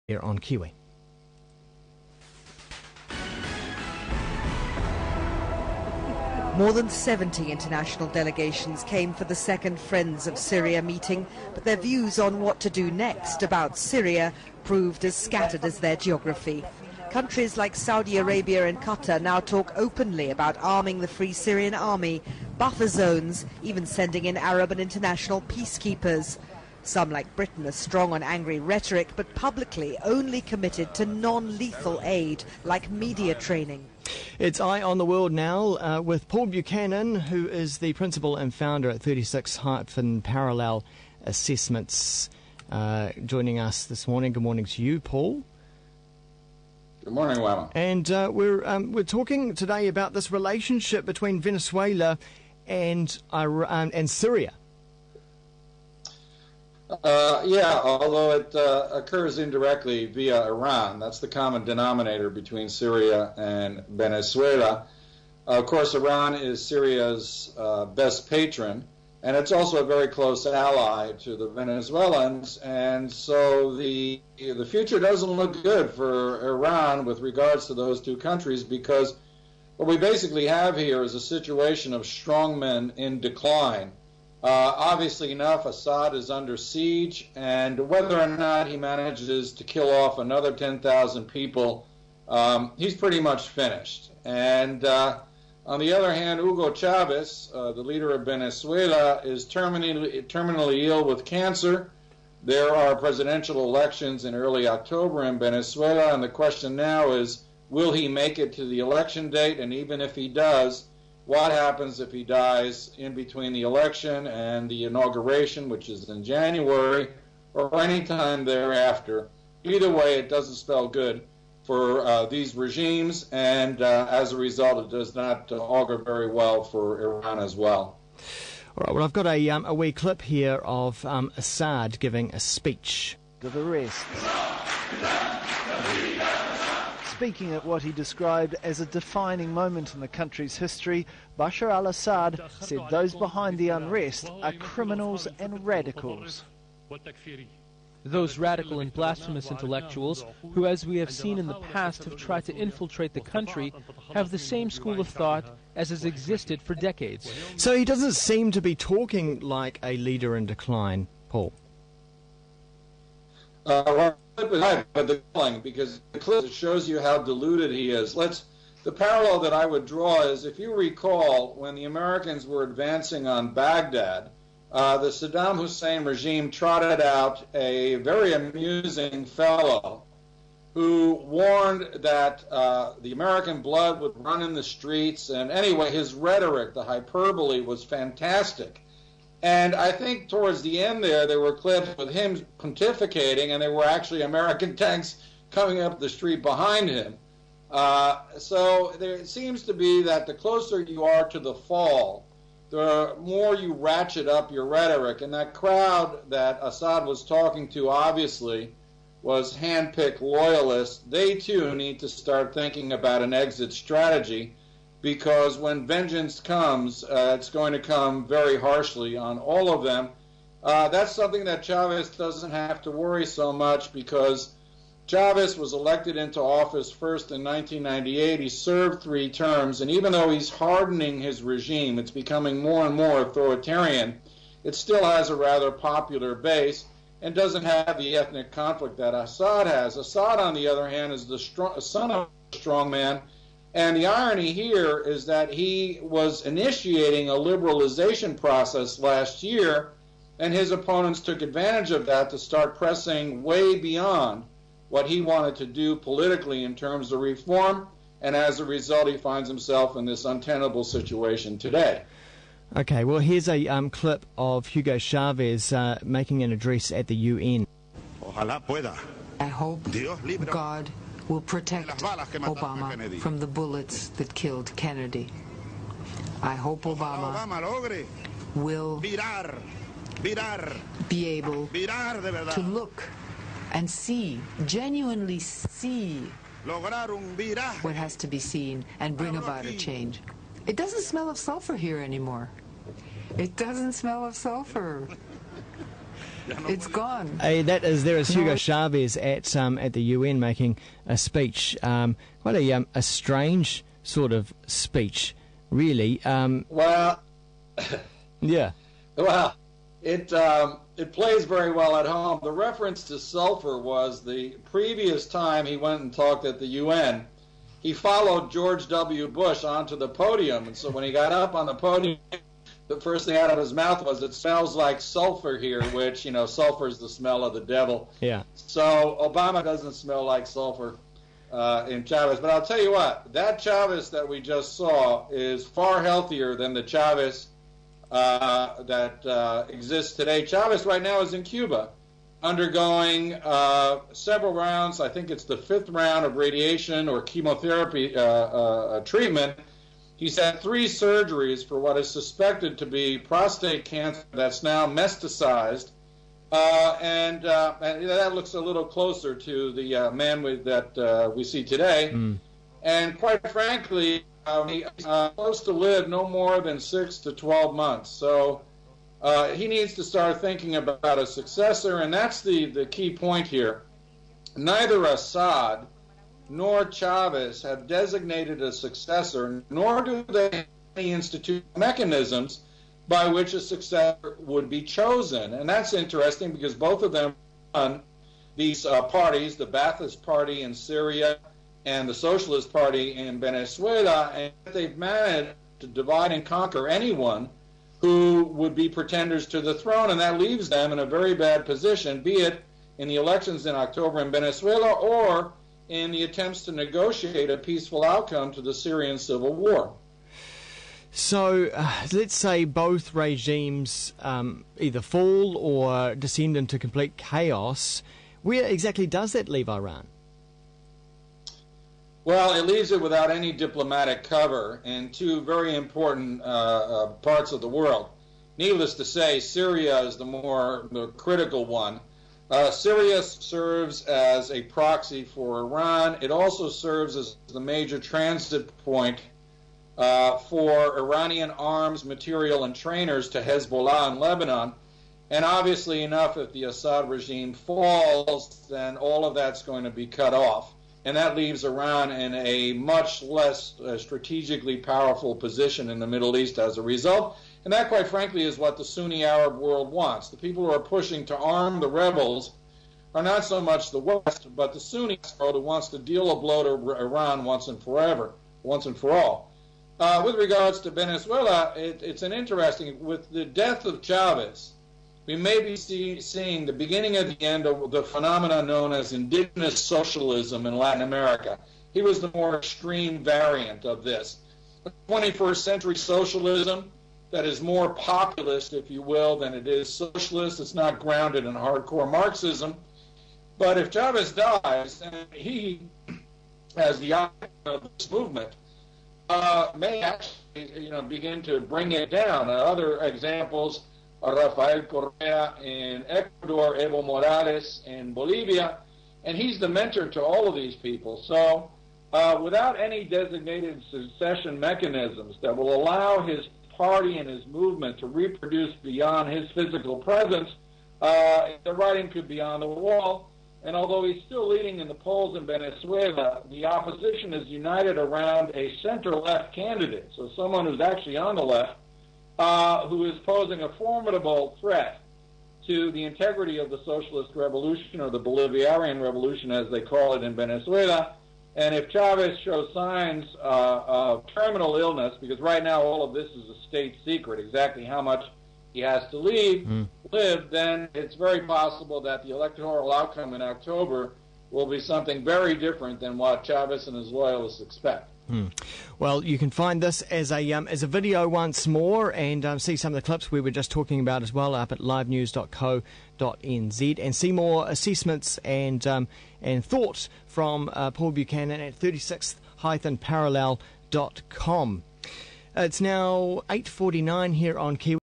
Here on Kiwi. More than 70 international delegations came for the second Friends of Syria meeting, but their views on what to do next about Syria proved as scattered as their geography. Countries like Saudi Arabia and Qatar now talk openly about arming the Free Syrian Army, buffer zones, even sending in Arab and international peacekeepers. Some, like Britain, are strong on angry rhetoric, but publicly only committed to non-lethal aid, like media training. It's Eye on the World now with Paul Buchanan, who is the principal and founder at 36-Parallel Assessments, joining us this morning. Good morning to you, Paul. Good morning, Wama. And we're talking today about this relationship between Venezuela and Iran and Syria. Yeah, although it occurs indirectly via Iran. That's the common denominator between Syria and Venezuela. Of course, Iran is Syria's best patron, and it's also a very close ally to the Venezuelans. And so the future doesn't look good for Iran with regards to those two countries, because what we basically have here is a situation of strongmen in decline. Obviously enough, Assad is under siege, and whether or not he manages to kill off another 10,000 people, he's pretty much finished. And on the other hand, Hugo Chavez, the leader of Venezuela, is terminally ill with cancer. There are presidential elections in early October in Venezuela, and the question now is, will he make it to the election date? And even if he does, what happens if he dies in between the election and the inauguration, which is in January, or any time thereafter? Either way, it doesn't spell good for these regimes, and as a result, it does not augur very well for Iran as well. All right, well, I've got a wee clip here of Assad giving a speech. Of arrests. Speaking at what he described as a defining moment in the country's history, Bashar al-Assad said those behind the unrest are criminals and radicals. Those radical and blasphemous intellectuals who, as we have seen in the past, have tried to infiltrate the country, have the same school of thought as has existed for decades. So he doesn't seem to be talking like a leader in decline, Paul. But the clip, because the clip shows you how deluded he is. The parallel that I would draw is, if you recall, when the Americans were advancing on Baghdad, the Saddam Hussein regime trotted out a very amusing fellow who warned that the American blood would run in the streets. And anyway, his rhetoric, the hyperbole, was fantastic. And I think towards the end there were clips with him pontificating, and there were actually American tanks coming up the street behind him. So there seems to be that the closer you are to the fall, the more you ratchet up your rhetoric. And that crowd that Assad was talking to obviously was hand-picked loyalists. They too need to start thinking about an exit strategy, because when vengeance comes, it's going to come very harshly on all of them. That's something that Chavez doesn't have to worry so much, because Chavez was elected into office first in 1998. He served 3 terms, and even though he's hardening his regime, it's becoming more and more authoritarian, it still has a rather popular base and doesn't have the ethnic conflict that Assad has. Assad, on the other hand, is the son of a strong man. And the irony here is that he was initiating a liberalization process last year, and his opponents took advantage of that to start pressing way beyond what he wanted to do politically in terms of reform, and as a result, he finds himself in this untenable situation today. Okay, well, here's a clip of Hugo Chavez making an address at the UN. I hope God will protect Obama from the bullets that killed Kennedy. I hope Obama will be able to look and see, genuinely see what has to be seen and bring about a change. It doesn't smell of sulfur here anymore. It doesn't smell of sulfur. It's gone. There is Hugo Chavez at the UN making a speech. Quite a strange sort of speech, really. Well, yeah. Well, it plays very well at home. The reference to sulfur was the previous time he went and talked at the UN. He followed George W. Bush onto the podium, and so when he got up on the podium, the first thing out of his mouth was, "It smells like sulfur here," which, sulfur is the smell of the devil. Yeah. So Obama doesn't smell like sulfur in Chavez. But I'll tell you what, that Chavez that we just saw is far healthier than the Chavez that exists today. Chavez right now is in Cuba, undergoing several rounds. I think it's the 5th round of radiation or chemotherapy treatment. He's had 3 surgeries for what is suspected to be prostate cancer that's now metastasized, and that looks a little closer to the man that we see today. And quite frankly, he's supposed to live no more than 6 to 12 months. So he needs to start thinking about a successor, and that's the key point here. Neither Assad nor Chavez have designated a successor, nor do they have any institutional mechanisms by which a successor would be chosen. And that's interesting because both of them run these parties, the Ba'athist Party in Syria and the Socialist Party in Venezuela, and they've managed to divide and conquer anyone who would be pretenders to the throne, and that leaves them in a very bad position, be it in the elections in October in Venezuela or in the attempts to negotiate a peaceful outcome to the Syrian civil war. So let's say both regimes either fall or descend into complete chaos. Where exactly does that leave Iran? Well, it leaves it without any diplomatic cover in 2 very important parts of the world. Needless to say, Syria is the critical one. Syria serves as a proxy for Iran. It also serves as the major transit point for Iranian arms, material, and trainers to Hezbollah in Lebanon. And obviously enough, if the Assad regime falls, then all of that's going to be cut off. And that leaves Iran in a much less strategically powerful position in the Middle East as a result. And that, quite frankly, is what the Sunni Arab world wants. The people who are pushing to arm the rebels are not so much the West, but the Sunni world who wants to deal a blow to Iran once and for all. With regards to Venezuela, it's an interesting, with the death of Chavez, we may be seeing the beginning of the end of the phenomenon known as indigenous socialism in Latin America. He was the more extreme variant of this. 21st century socialism that is more populist, if you will, than it is socialist. It's not grounded in hardcore Marxism. But if Chavez dies, and he, as the icon of this movement, may actually begin to bring it down. Other examples are Rafael Correa in Ecuador, Evo Morales in Bolivia, and he's the mentor to all of these people. So without any designated succession mechanisms that will allow his party and his movement to reproduce beyond his physical presence, the writing could be on the wall. And although he's still leading in the polls in Venezuela, the opposition is united around a center-left candidate, so someone who's actually on the left, who is posing a formidable threat to the integrity of the socialist revolution, or the Bolivarian revolution as they call it in Venezuela. And if Chavez shows signs of terminal illness, because right now all of this is a state secret, exactly how much he has to live, then it's very possible that the electoral outcome in October will be something very different than what Chavez and his loyalists expect. Well, you can find this as a video once more, and see some of the clips we were just talking about as well up at livenews.co.nz, and see more assessments and thoughts from Paul Buchanan at 36th-parallel.com. It's now 8:49 here on Kiwi.